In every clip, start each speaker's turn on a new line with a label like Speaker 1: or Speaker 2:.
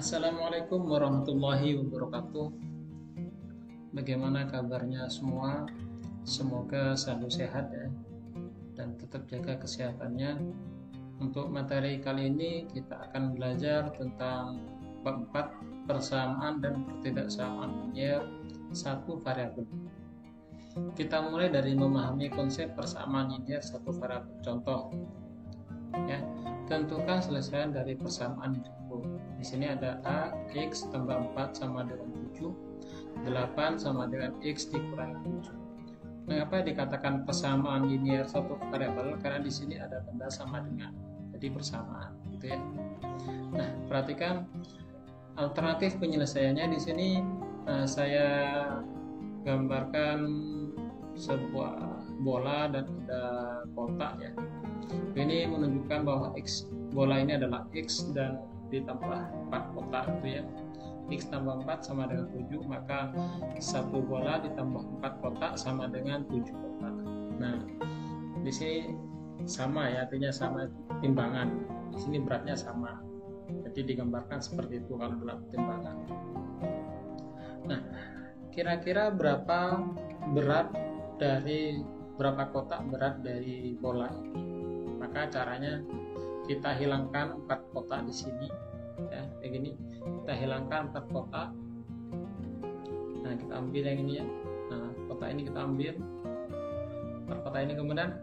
Speaker 1: Assalamualaikum warahmatullahi wabarakatuh. Bagaimana kabarnya semua? Semoga selalu sehat ya, dan tetap jaga kesehatannya. Untuk materi kali ini kita akan belajar tentang bab 4, persamaan dan ketidaksamaan linear satu variabel. Kita mulai dari memahami konsep persamaan linear satu variabel. Contoh ya, tentukan selesaian dari persamaan berikut. Di sini ada A, X tambah 4 sama dengan 7, 8 sama dengan X dikurangi 7. Mengapa dikatakan persamaan linear satu variabel? Karena di sini ada tanda sama dengan, jadi persamaan gitu ya. Nah, perhatikan alternatif penyelesaiannya. Di sini saya gambarkan sebuah bola dan ada kotak ya. Ini menunjukkan bahwa bola ini adalah X dan ditambah 4 kotak gitu ya. X tambah 4 sama dengan 7, maka satu bola ditambah 4 kotak sama dengan 7 kotak. Nah, di sini sama ya, artinya sama timbangan. Di sini beratnya sama. Jadi digambarkan seperti itu kalau dalam timbangan. Nah, kira-kira berapa kotak berat dari bola ini? Maka caranya kita hilangkan 4 kotak di sini ya, kayak gini. Kita hilangkan 4 kotak. Nah, kita ambil yang ini ya. Nah, kotak ini kita ambil. 4 kotak ini, kemudian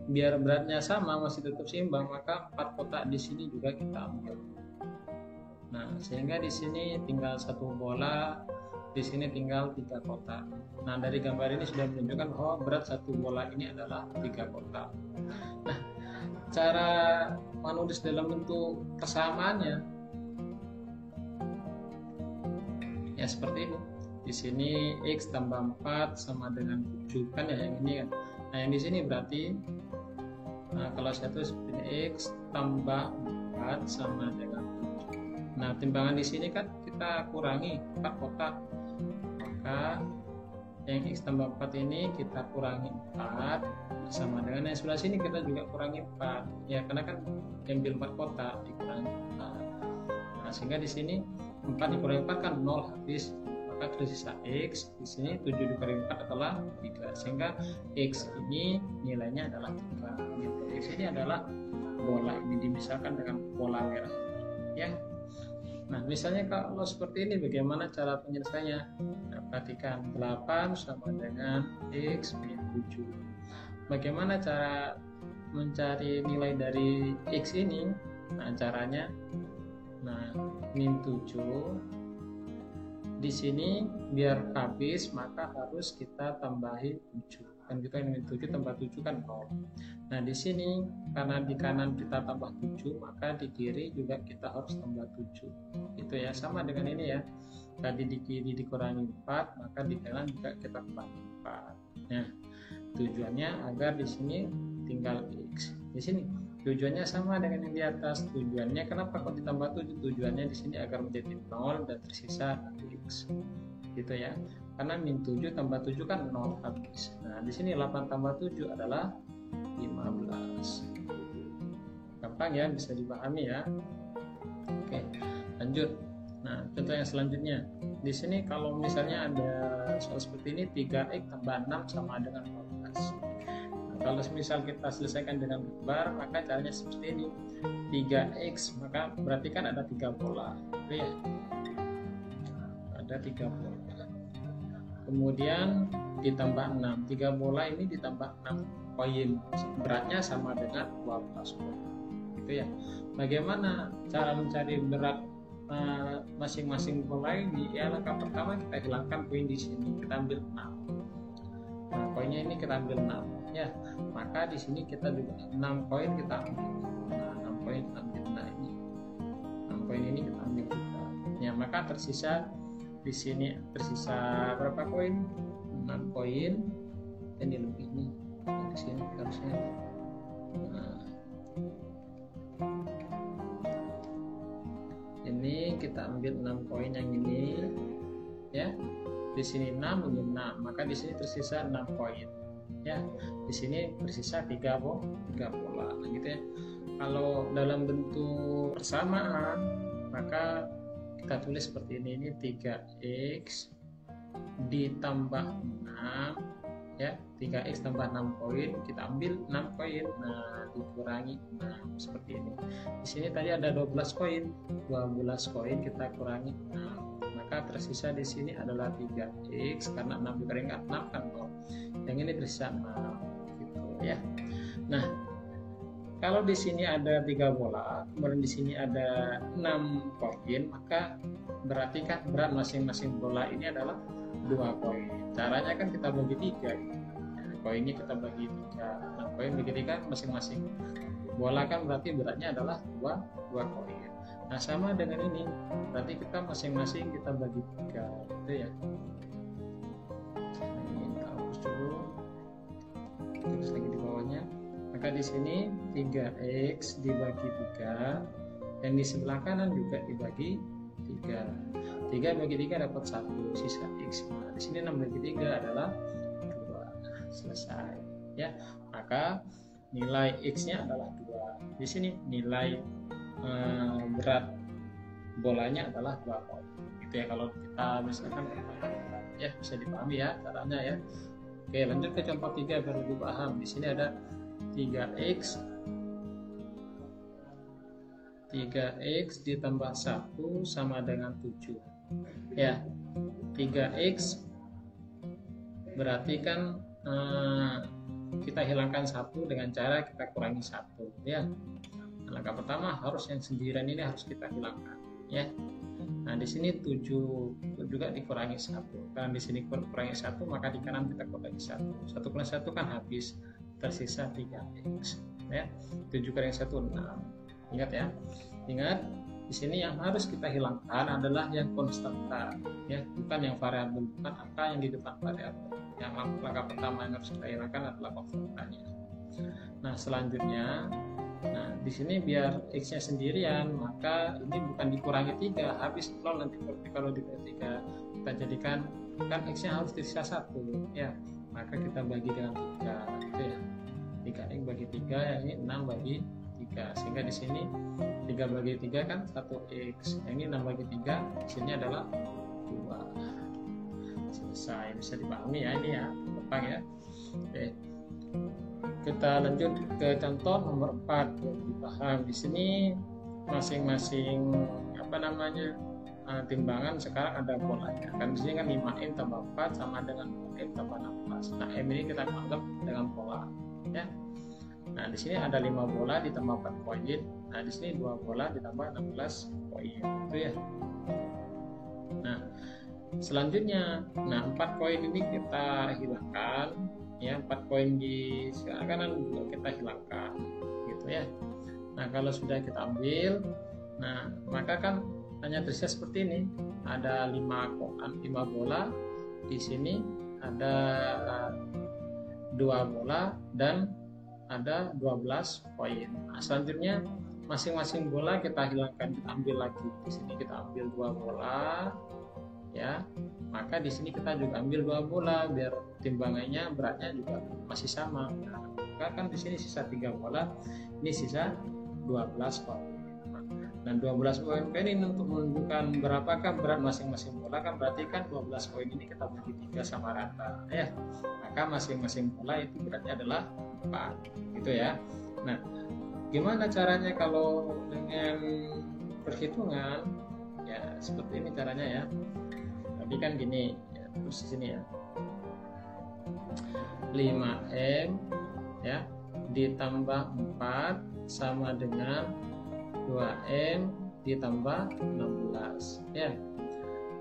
Speaker 1: biar beratnya sama, masih tetap seimbang, maka 4 kotak di sini juga kita ambil. Nah, sehingga di sini tinggal satu bola, di sini tinggal 3 kotak. Nah, dari gambar ini sudah menunjukkan bahwa berat satu bola ini adalah 3 kotak. Nah, cara menulis dalam bentuk persamaannya ya seperti ini. Di sini X tambah 4 sama dengan 7 kan ya, yang ini kan. Nah, yang di sini berarti kalau saya tulis seperti ini, X tambah 4 sama dengan 7. Nah, timbangan di sini kan kita kurangi 4 kotak. Maka yang X tambah 4 ini kita kurangi 4 sama dengan yang sebelah sini kita juga kurangi 4 ya, karena kan ambil 4 kotak dikurangi 4. Nah, sehingga di sini 4 dikurangi 4 kan 0, habis, maka tersisa X. Di sini 7 dikurangi 4 adalah 3, sehingga X ini nilainya adalah 3 gitu. X ini adalah bola ini dimisahkan dengan bola merah ya. Nah, misalnya kalau seperti ini, bagaimana cara penyelesaiannya? Nah, perhatikan 8 sama dengan X min 7. Bagaimana cara mencari nilai dari X ini? Nah, caranya, min 7 di sini biar habis, maka harus kita tambahi 7. Kan kita min 7 tambah 7 kan 0. Nah, di sini karena di kanan kita tambah 7, maka di kiri juga kita harus tambah 7. Itu ya, sama dengan ini ya. Tadi di kiri dikurangi 4, maka di kanan juga kita kurangi 4. Nah, tujuannya agar di sini tinggal X. Di sini tujuannya sama dengan yang di atas. Tujuannya kenapa kok ditambah 7? Tujuannya di sini agar menjadi 0 dan tersisa X. Gitu ya. Karena min 7 tambah 7 kan 0 habis. Nah, di sini 8 tambah 7 adalah 15. Gampang ya, bisa dipahami ya. Oke, lanjut. Nah, contoh yang selanjutnya. Di sini kalau misalnya ada soal seperti ini, 3x tambah 6 sama dengan 14. Nah, kalau misal kita selesaikan dengan gambar, maka caranya seperti ini. 3x, maka berarti kan ada 3 bola. Oke ya. Ada 3 bola. Kemudian ditambah 6. 3 bola ini ditambah 6 koin. Beratnya sama dengan 12 koin. Gitu ya. Bagaimana cara mencari berat masing-masing bola ini? Ya, langkah pertama kita hilangkan koin di sini. Kita ambil 6. Nah, koinnya ini kita ambil 6 ya. Maka di sini kita juga 6 koin kita ambil. Nah, 6 koin kita ambil. Nah, ini 6 koin ini kita ambil juga. Ya, maka tersisa di sini tersisa berapa koin? 6 koin. Ini lebih nih. Di sini harusnya. Nah, ini kita ambil 6 koin yang ini ya. Di sini 6, ini 6. Maka di sini tersisa 6 koin. Ya, di sini tersisa 3 bola gitu ya. Kalau dalam bentuk persamaan, maka kita tulis seperti ini 3x ditambah 6 ya, 3x tambah 6 koin, kita ambil 6 koin, nah dikurangi 6 seperti ini. Di sini tadi ada 12 koin, 12 koin kita kurangi 6, maka tersisa di sini adalah 3x karena 6 dikurangi 6 kan loh. Yang ini tersisa 6 gitu ya. Nah, kalau di sini ada 3 bola, kemudian di sini ada 6 koin, maka berarti kan berat masing-masing bola ini adalah 2 koin. Caranya kan kita bagi 3. Nah, koinnya kita bagi 3. Nah, koin bagi 3 masing-masing bola kan berarti beratnya adalah 2 koin. Nah, sama dengan ini. Berarti kita masing-masing kita bagi 3 gitu ya. Nah, ini kita hapus dulu. Terus lagi di bawahnya. Maka di sini 3x dibagi 3, dan di sebelah kanan juga dibagi 3. 3 bagi 3 dapat 1, sisa x. Nah, di sini 6 bagi 3 adalah 2. Selesai ya. Maka nilai x-nya adalah 2. Di sini nilai berat bolanya adalah 2 koin. Gitu ya kalau kita misalkan ya, bisa dipahami ya caranya ya. Oke, lanjut ke contoh 3 biar lebih paham. Di sini ada 3x ditambah 1 sama dengan 7 ya. 3x berarti kan kita hilangkan 1 dengan cara kita kurangi 1 ya. Langkah pertama harus yang sendirian ini harus kita hilangkan ya. Nah, di sini 7 juga dikurangi 1. Karena di sini kurangi 1, maka di kanan kita kurangi 1. 1 kurang 1 kan habis, tersisa 3x ya. 7 kurangi 1 6. Ingat ya. Ingat, di sini yang harus kita hilangkan adalah yang konstanta ya, bukan yang variabel, bukan angka yang di depan variabel. Yang langkah pertama yang harus kita hilangkan adalah konstantanya. Nah, selanjutnya di sini biar x-nya sendirian, maka ini bukan dikurangi 3 habis 0 nanti. Kalau dibagi 3 kita jadikan kan x-nya harus tersisa 1 ya, maka kita bagi dengan 3 gitu ya. 3x bagi 3, yang ini 6 bagi 3, sehingga di sini 3 bagi 3 kan 1x, yang ini 6 bagi 3, di sini adalah 2. Selesai, bisa dipahami ya ini ya, gampang ya. Oke. Kita lanjut ke contoh nomor 4 yang dipaham. Di sini masing-masing timbangan sekarang ada polanya. Kan di sini kan 5m tambah 4 sama dengan 4m tambah 16. Nah, m ini kita anggap dengan pola ya. Nah, di sini ada 5 bola ditambah 4 koin. Nah, di sini 2 bola ditambah 16 koin. Itu ya. Nah, selanjutnya 4 koin ini kita hilangkan ya. 4 koin di sebelah kanan juga kita hilangkan gitu ya. Nah, kalau sudah kita ambil, nah maka kan hanya tersisa seperti ini. Ada 5 bola, di sini ada 2 bola dan ada 12 koin. Nah, selanjutnya masing-masing bola kita hilangkan, kita ambil lagi. Di sini kita ambil 2 bola ya. Maka di sini kita juga ambil 2 bola biar timbangannya beratnya juga masih sama. Nah, maka kan di sini sisa 3 bola, ini sisa 12 koin. Dan 12 koin ini untuk menunjukkan berapakah berat masing-masing bola, kan berarti kan 12 koin ini kita bagi 3 sama rata ya. Maka masing-masing bola itu beratnya adalah 4 gitu ya. Nah, gimana caranya kalau dengan perhitungan ya, seperti ini caranya ya. Tadi kan gini ya, terus di sini ya 5m ya ditambah 4 sama dengan 2m ditambah 16 ya.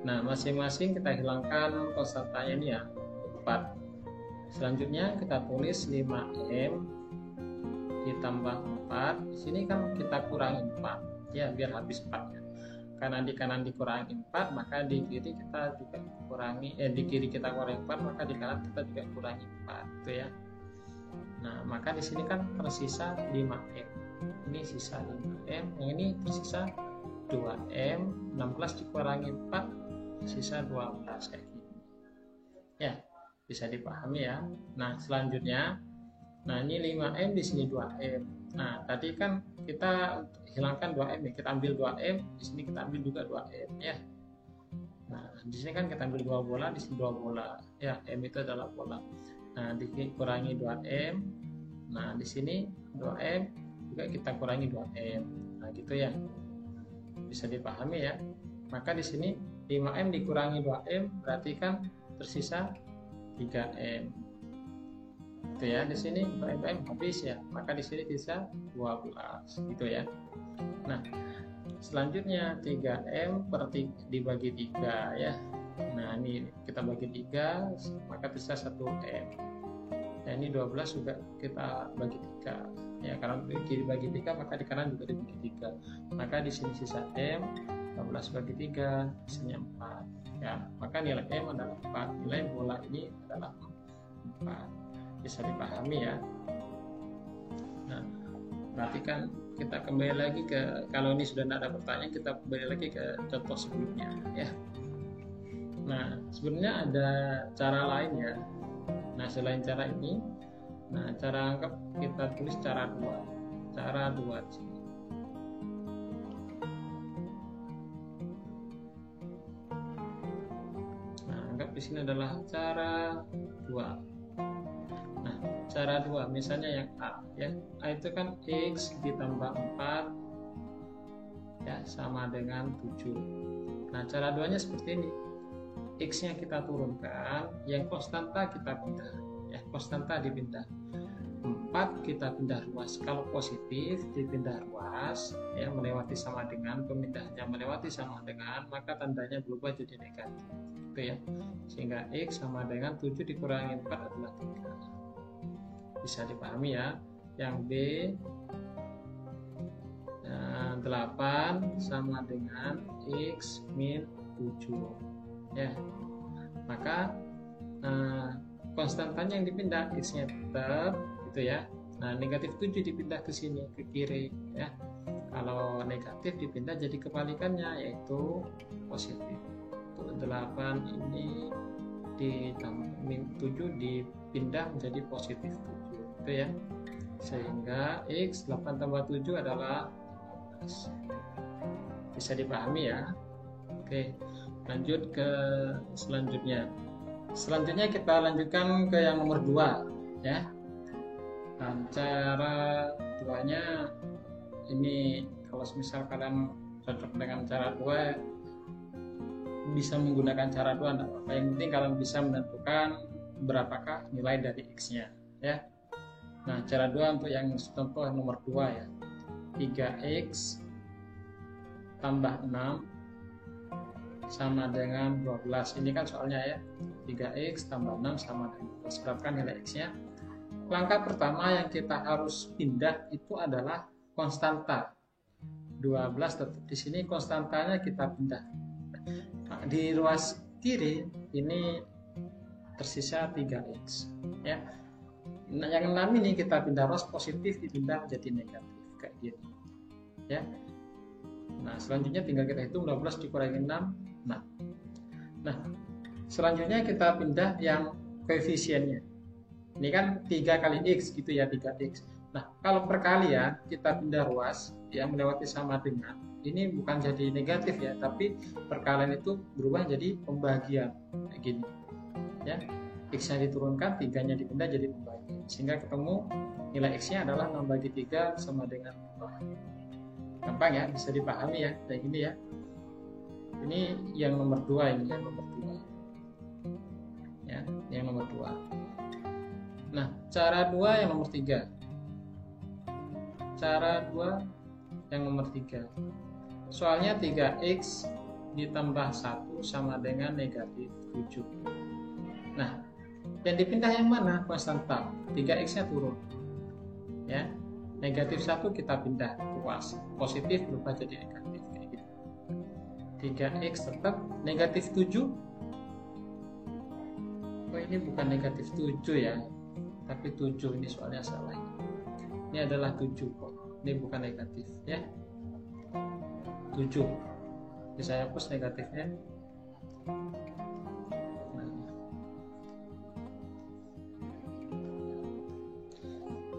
Speaker 1: Nah, masing-masing kita hilangkan konstantanya ini ya 4. Selanjutnya kita tulis 5m ditambah 4. Di sini kan kita kurangi 4 ya biar habis 4 ya. Karena di kanan dikurangi 4, maka di kiri kita juga kurangi di kiri kita kurangi 4, maka di kanan kita juga kurangi 4 gitu ya. Nah, maka di sini kan tersisa 5m. Ini sisa 5m, yang ini tersisa 2m, 16 dikurangi 4 sisa 12 kayak gini. Ya, bisa dipahami ya. Nah, selanjutnya Nah, ini 5M, di sini 2M. Nah, tadi kan kita hilangkan 2M ya, kita ambil 2M, di sini kita ambil juga 2M ya. Nah, di sini kan kita ambil 2 bola, di sini 2 bola. Ya, M itu adalah bola. Nah, dikurangi 2M. Nah, di sini 2M juga kita kurangi 2M. Nah, gitu ya. Bisa dipahami ya. Maka di sini 5M dikurangi 2M berarti kan tersisa 3M. Itu ya, di sini 2M habis ya. Maka di sini sisa 12 gitu ya. Nah, selanjutnya 3M dibagi 3 ya. Nah, ini kita bagi 3 maka tersisa 1M. Nah, ini 12 juga kita bagi 3 ya, karena kiri bagi 3 maka di kanan juga dibagi 3. Maka di sini sisa M, 12 bagi 3 sisanya 4 ya. Maka nilai M adalah 4, nilai bola ini adalah 4. Bisa dipahami ya. Nah, berarti kan kita kembali lagi ke, kalau ini sudah tidak ada pertanyaan, kita kembali lagi ke contoh sebelumnya ya. Nah, sebenarnya ada cara lain ya. Nah, selain cara ini, nah cara anggap kita tulis cara 2. Cara 2 di sini. Nah, anggap di sini adalah cara 2. Nah, cara 2 misalnya yang A ya. A itu kan X ditambah 4 ya sama dengan 7. Nah, cara 2-nya seperti ini. X-nya kita turunkan, yang konstanta kita pindah ya, konstanta dipindah. 4 kita pindah ruas, kalau positif dipindah ruas ya, melewati sama dengan, pemindahnya melewati sama dengan, maka tandanya berubah jadi negatif gitu ya. Sehingga X sama dengan 7 dikurangi 4 adalah 3. Bisa dipahami ya. Yang B 8 sama dengan X min 7 ya. Maka konstantanya yang dipindah, X-nya tetap gitu ya. Nah, negatif 7 dipindah ke sini, ke kiri ya. Kalau negatif dipindah jadi kebalikannya, yaitu positif. Untuk 8 ini min 7 dipindah menjadi positif 7 gitu ya. Sehingga X 8 tambah 7 adalah 15. Bisa dipahami ya. Oke, lanjut ke selanjutnya. Selanjutnya kita lanjutkan ke yang nomor 2 ya. Dan cara 2-nya ini, kalau misal kalian cocok dengan cara 2 bisa menggunakan cara 2, enggak apa-apa. Yang penting kalian bisa menentukan berapakah nilai dari X-nya ya. Nah, cara 2 untuk yang contoh nomor 2 ya. 3X tambah 6 sama dengan 12. Ini kan soalnya ya. 3X tambah 6 sama dengan 12. Berapakah nilai X-nya? Langkah pertama yang kita harus pindah itu adalah konstanta. 12 tetap di sini, konstantanya kita pindah. Nah, di ruas kiri ini tersisa 3X ya. Nah, yang 6 ini kita pindah ruas positif, dipindah menjadi negatif kayak gitu ya. Nah, selanjutnya tinggal kita hitung 12 dikurangi 6. Nah, selanjutnya kita pindah yang koefisiennya. Ini kan 3 kali X gitu ya, 3X. Nah, kalau perkalian kita pindah ruas yang melewati sama dengan, ini bukan jadi negatif ya, tapi perkalian itu berubah jadi pembagian kayak gini ya. X-nya diturunkan, 3-nya dipindah jadi pembagian, sehingga ketemu nilai X-nya adalah 6 bagi 3 sama dengan 2. Gampang ya, bisa dipahami ya kayak gini ya. Ini yang nomor 2, ini yang nomor 2 ya, yang nomor 2. Nah, cara 2 yang nomor 3. Cara 2 yang nomor 3. Soalnya 3X ditambah 1 sama dengan negatif 7. Nah, yang dipindah yang mana? Konstanta. 3X-nya turun ya. Negatif 1 kita pindah ruas, positif berubah jadi negatif kayak gitu. 3X tetap, negatif 7. Oh, ini bukan negatif 7 ya, tapi 7, ini soalnya salah. Ini adalah 7 kok, ini bukan negatif ya. 7. Jadi saya hapus negatifnya.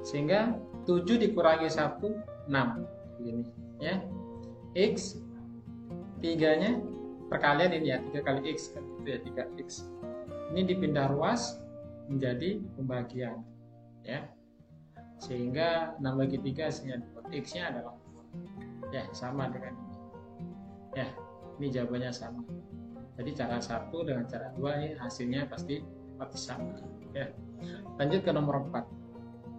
Speaker 1: Sehingga 7 dikurangi 1, 6. Begini ya. X 3-nya perkalian ini ya, 3 kali X kan gitu ya, 3X. Ini dipindah ruas menjadi pembagian ya. Sehingga 6 bagi 3 hasilnya 2. X-nya adalah 2. Ya, sama dengan ini. Ya, ini jawabannya sama. Jadi cara 1 dengan cara 2 ini hasilnya pasti sama ya. Lanjut ke nomor 4.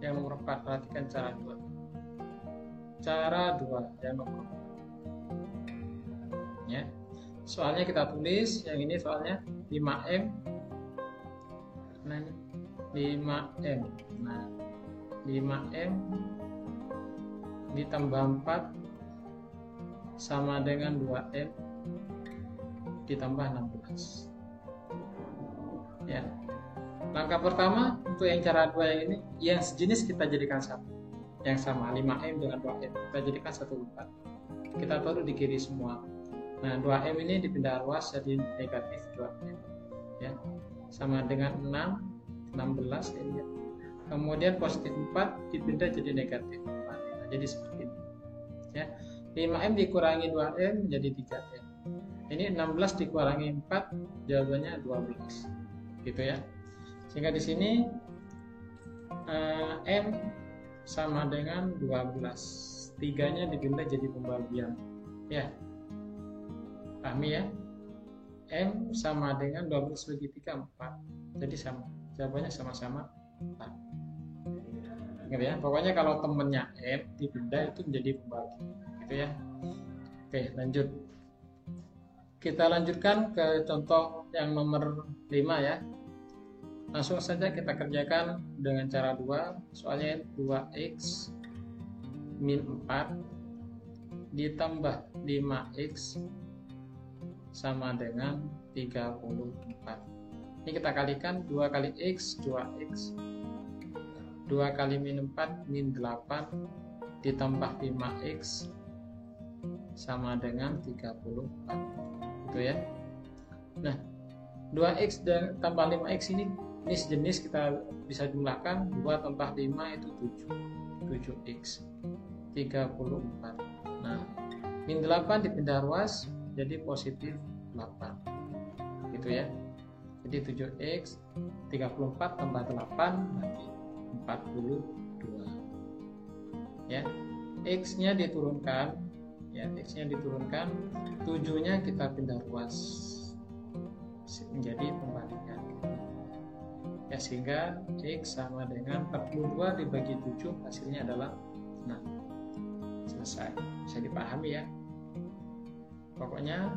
Speaker 1: Yang nomor 4, perhatikan cara 2. Cara 2 yang nomor 4. Ya. Soalnya kita tulis, yang ini soalnya 5M. Nah, ini 5M. Nah, 5M ditambah 4 sama dengan 2M ditambah 16. Ya. Langkah pertama untuk yang cara 2 yang ini, yang sejenis kita jadikan satu. Yang sama 5M dengan 2M kita jadikan 1/4. Kita taruh di kiri semua. Nah, 2M ini dipindah ruas jadi negatif 2M. Ya. Sama dengan 16 ini. Kemudian positif 4 dipindah jadi negatif 4. Nah, jadi seperti ini. Ya. 5M dikurangi 2M menjadi 3M. Ini 16 dikurangi 4 jawabannya 12. Gitu ya. Sehingga di sini M sama dengan 12. 3-nya dipindah jadi pembagian. Ya. Pahami ya? M sama dengan 12 bagi 3, 4. Jadi sama. Jawabannya sama-sama 4. Ingat ya, pokoknya kalau temennya M dipindah itu menjadi pembagi. Gitu ya. Oke, lanjut. Kita lanjutkan ke contoh yang nomor 5 ya. Langsung saja kita kerjakan dengan cara 2. Soalnya 2X min 4 ditambah 5X sama dengan 34. Ini kita kalikan 2 kali X, 2X. 2 kali min 4 min 8 ditambah 5X sama dengan 34. Gitu ya. Nah, 2X dan tambah 5X ini sejenis, kita bisa jumlahkan. 2 tambah 5 itu 7X 34. Nah, min 8 dipindah ruas jadi positif 8. Gitu ya. Jadi 7X 34 tambah 8 berarti 42. Ya. X-nya diturunkan, ya, X-nya diturunkan, 7-nya kita pindah ruas menjadi pembalikan. Ya, sehingga X sama dengan 42 dibagi 7 hasilnya adalah 6. Selesai. Bisa dipahami ya. Pokoknya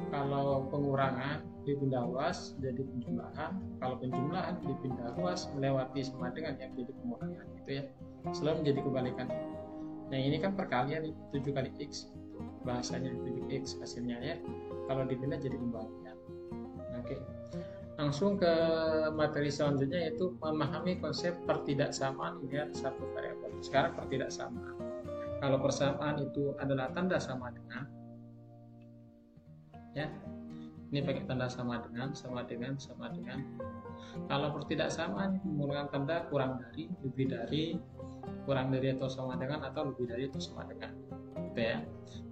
Speaker 1: kalau pengurangan dipindah ruas jadi penjumlahan, kalau penjumlahan dipindah ruas melewati sama dengan yang jadi pengurangan, gitu ya. Selalu menjadi kebalikan. Nah, ini kan perkalian 7 kali X, bahasanya 7X hasilnya ya. Kalau dipindah jadi pembagian. Oke. Langsung ke materi selanjutnya, yaitu memahami konsep pertidaksamaan linear satu variabel. Sekarang pertidaksamaan. Kalau persamaan itu adalah tanda sama dengan, ya, ini pakai tanda sama dengan. Kalau pertidaksamaan menggunakan tanda kurang dari, lebih dari, kurang dari atau sama dengan, atau lebih dari atau sama dengan, gitu ya.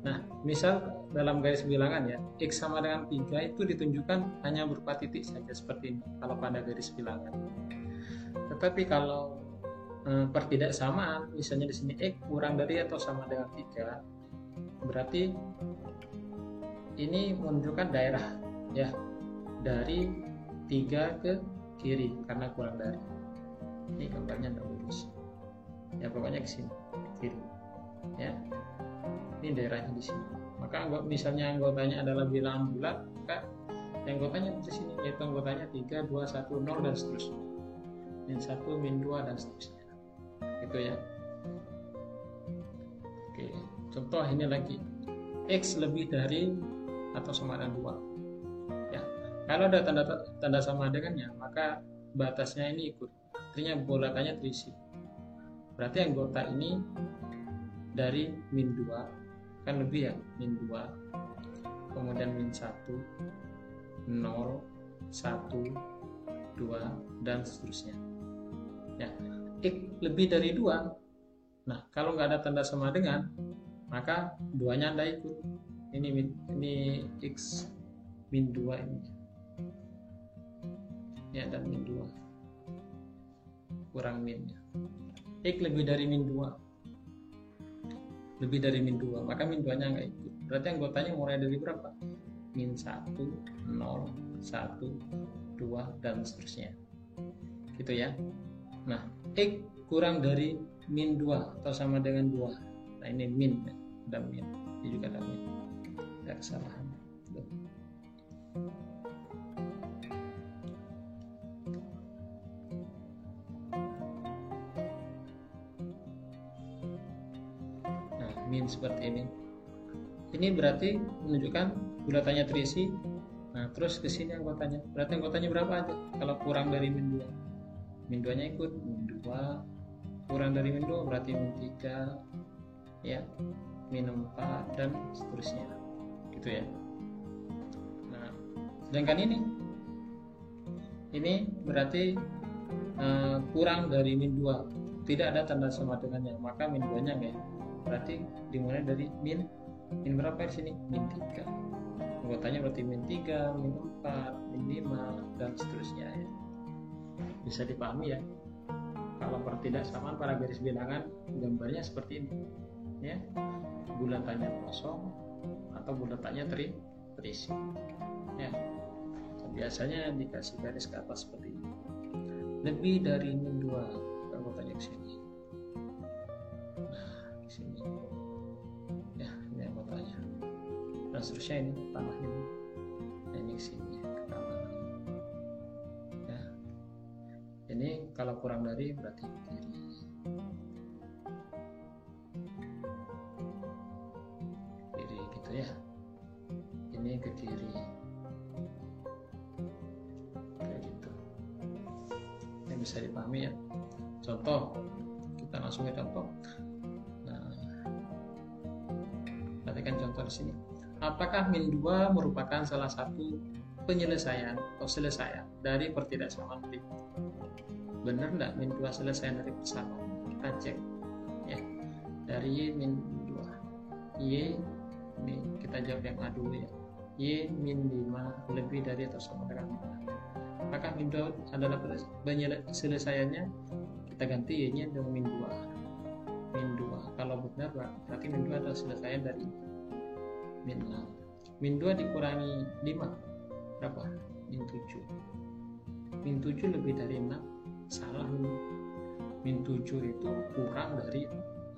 Speaker 1: Nah, misal dalam garis bilangan ya, X sama dengan 3 itu ditunjukkan hanya berupa titik saja seperti ini kalau pada garis bilangan. Tetapi kalau pertidaksamaan, misalnya di sini X kurang dari atau sama dengan 3, berarti ini menunjukkan daerah ya, dari 3 ke kiri karena kurang dari. Ini gambarnya tidak lurus. Ya, pokoknya ke sini, ke kiri. Ya. Ini daerahnya di sini. Maka misalnya anggotanya adalah bilangan bulat, maka anggotanya di sini, yaitu anggotanya 3, 2, 1, 0 dan seterusnya. Min 1, min 2 dan seterusnya. Gitu ya. Oke, contoh ini lagi. X lebih dari atau sama dengan 2. Ya. Kalau ada tanda sama dengannya, maka batasnya ini ikut. Artinya bulatannya terisi. Berarti anggota ini dari min 2 kan lebih ya, min 2, kemudian min 1, 0, 1, 2 dan seterusnya ya. X lebih dari 2. Nah, kalau nggak ada tanda sama dengan, maka 2-nya Anda ikut. Ini X min 2 ini. Ya, dan min 2. Kurang minnya. X lebih dari min 2. Lebih dari min 2, maka min 2-nya nggak ikut. Berarti anggotanya mulai dari berapa? Min 1, 0, 1, 2, dan seterusnya. Gitu ya. Nah, X kurang dari min 2 atau sama dengan 2. Nah, ini min, ada min. Ini juga ada min. Ada kesalahan. Nah, min seperti ini. Ini berarti menunjukkan bulatannya terisi. Nah, terus ke sini anggotanya. Berarti anggotanya berapa aja? Kalau kurang dari min 2. Min 2-nya ikut, min 2. Kurang dari min 2 berarti min 3. Ya, min 4 dan seterusnya. Gitu ya. Nah, sedangkan ini berarti kurang dari min 2. Tidak ada tanda sama dengannya, maka min 2-nya enggak. Berarti dimulai dari min berapa di sini? Min 3. Anggotanya berarti min 3, min 4, min 5 dan seterusnya ya. Bisa dipahami ya. Kalau pertidaksamaan pada garis bilangan gambarnya seperti ini. Ya. Bulatannya kosong atau bulatannya terisi. Ya. Biasanya dikasih garis ke atas seperti ini. Lebih dari min 2, anggotanya ke sini. Nah, di sini. Ya, ini anggotanya. Dan seterusnya ini tambah ini. Nah, ini ke sini ke kanan. Ya. Ini kalau kurang dari berarti kiri. Kiri gitu ya. Ini ke kiri. Kayak gitu. Ini bisa dipahami ya. Contoh, kita langsung ke contoh. Nah, perhatikan contoh di sini. Apakah min 2 merupakan salah satu penyelesaian atau selesaian dari pertidaksamaan berikut? Benar enggak min 2 selesaian dari persamaan? Kita cek ya. Dari Y min 2. Y ini kita jawab yang A dulu ya. Y min 5 lebih dari atau sama dengan 5. Apakah min 2 adalah penyelesaiannya? Kita ganti Y-nya dengan min 2. Min 2. Kalau benar berarti min 2 adalah selesaian dari min 6. Min 2 dikurangi 5 berapa? Min 7. Min 7 lebih dari 6. Salah ini. Min 7 itu kurang dari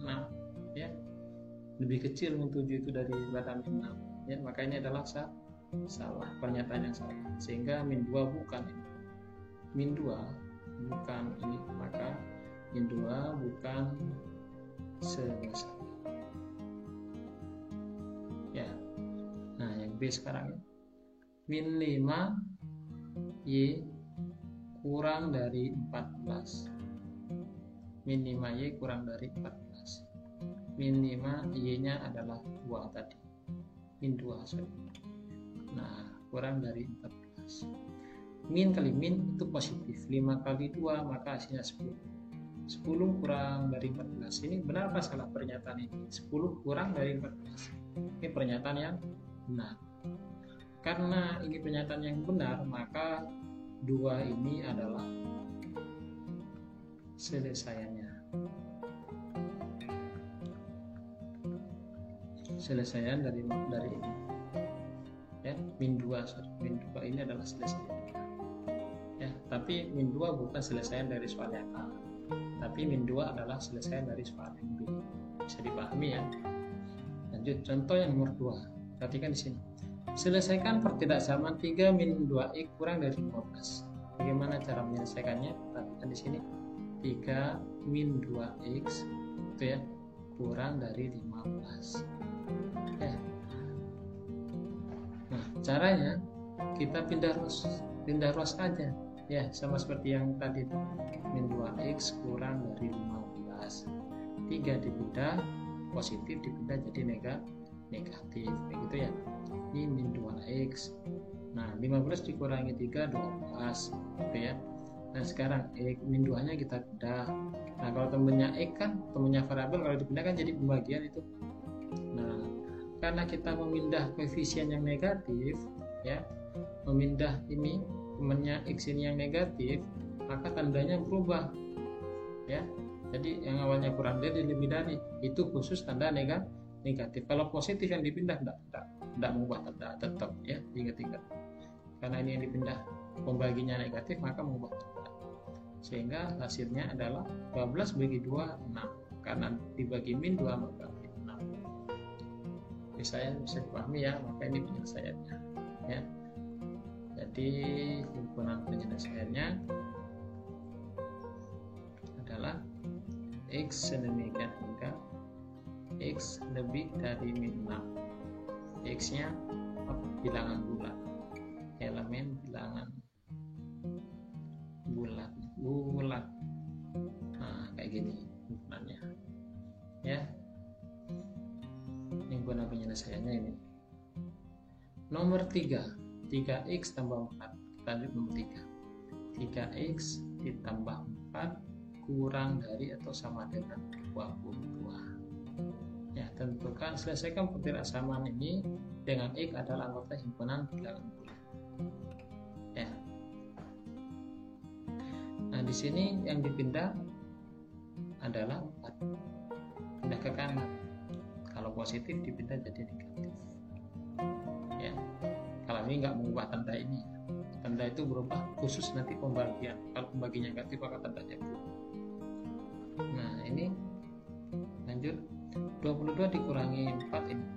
Speaker 1: 6 ya. Lebih kecil min 7 itu dari min 6 ya. Maka ini adalah salah, pernyataan yang salah. Sehingga min 2 bukan ini. Min 2 bukan ini, maka min 2 bukan selesai. Ya. Nah, yang B sekarang ya. Min 5 Y kurang dari 14. Min 5 Y kurang dari 14. Min 5 Y-nya adalah 2 tadi. Min 2 sorry. Nah, kurang dari 14. Min kali min itu positif. 5 kali 2 maka hasilnya 10. 10 kurang dari 14. Ini benar apa salah pernyataan ini? 10 kurang dari 14. Ini pernyataan yang benar. Karena ini pernyataan yang benar, maka 2 ini adalah selesaiannya. Selesaian dari ini. Ya, min 2 ini adalah selesaian. Ya, tapi min 2 bukan selesaian dari soal yang A. Tapi min 2 adalah selesaian dari soal yang B. Bisa dipahami ya. Lanjut contoh yang nomor 2. Perhatikan di sini. Selesaikan pertidaksamaan 3 min 2x kurang dari 15. Bagaimana cara menyelesaikannya? Perhatikan di sini. 3 min 2x itu ya kurang dari 15. Ya. Nah, caranya kita pindah ruas aja. Ya, sama seperti yang tadi min 2x kurang dari 15. 3 dipindah positif dipindah jadi negatif kayak gitu ya. Ini min 2x. Nah, 15 dikurangi 3 12 gitu ya. Nah sekarang min 2 nya kita pindah. Nah kalau temennya X kan, temennya variabel, kalau dipindah kan jadi pembagian itu. Nah karena kita memindah koefisien yang negatif, ya, memindah ini temennya X ini yang negatif, maka tandanya berubah, ya. Jadi yang awalnya kurang dari lebih dari, itu khusus tanda negatif. Kalau positif yang dipindah tidak mengubah tanda, tetap, ya, ingat-ingat. Karena ini yang dipindah pembaginya negatif, maka mengubah tanda. Sehingga hasilnya adalah 12 bagi 2, 6. Karena dibagi min 2 maka 6. Bisa dipahami ya, maka ini penyelesaiannya, ya. Jadi himpunan penyelesaiannya adalah X sedemikian hingga X lebih dari min 6. X nya bilangan bulat, elemen bilangan bulat. Nah kayak gini himpunannya, ya. Himpunan penyelesaiannya ini. Nomor 3, 3x tambah 4. Kita lanjut nomor 3. 3x ditambah 4 kurang dari atau sama dengan 22. Ya, tentukan selesaikan persamaan ini dengan X adalah anggota himpunan bilangan bulat. Ya. Nah, di sini yang dipindah adalah 4. Pindah ke kanan. Kalau positif dipindah jadi negatif. Ya. Kalau ini nggak mengubah tanda ini. Tanda itu berubah khusus nanti pembagian. Kalau pembagian negatif maka tandanya berubah. Nah, ini lanjut. 22 dikurangi 4 ini.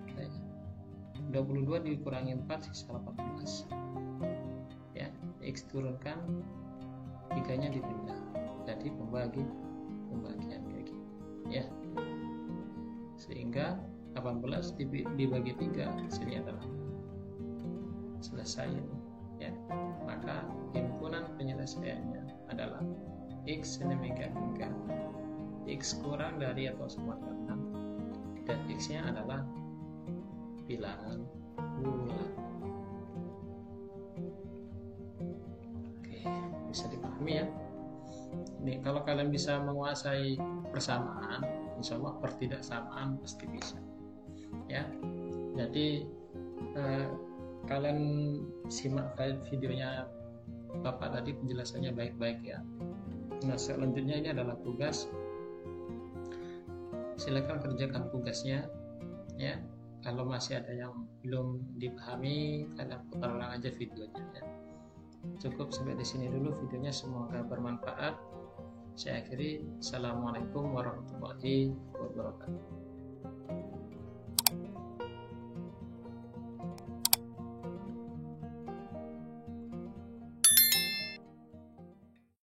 Speaker 1: 22 dikurangi 4 sisa 18. Ya, X turunkan, 3-nya dipindah. Jadi pembagian kayak gini. Ya. Sehingga 18 dibagi 3 hasilnya adalah selesai, ya. Maka himpunan penyelesaiannya adalah X sedemikian hingga X kurang dari atau sama dengan 6 dan X nya adalah bilangan bulat. Oke, bisa dipahami ya. Ini kalau kalian bisa menguasai persamaan, insya Allah pertidaksamaan pasti bisa, ya. Jadi kalian simak videonya Bapak tadi, penjelasannya baik-baik ya. Nah selanjutnya ini adalah tugas. Silakan kerjakan tugasnya, ya. Kalau masih ada yang belum dipahami, kalian putar ulang aja videonya, ya. Cukup sampai di sini dulu videonya, semoga bermanfaat. Saya akhiri. Assalamualaikum warahmatullahi wabarakatuh.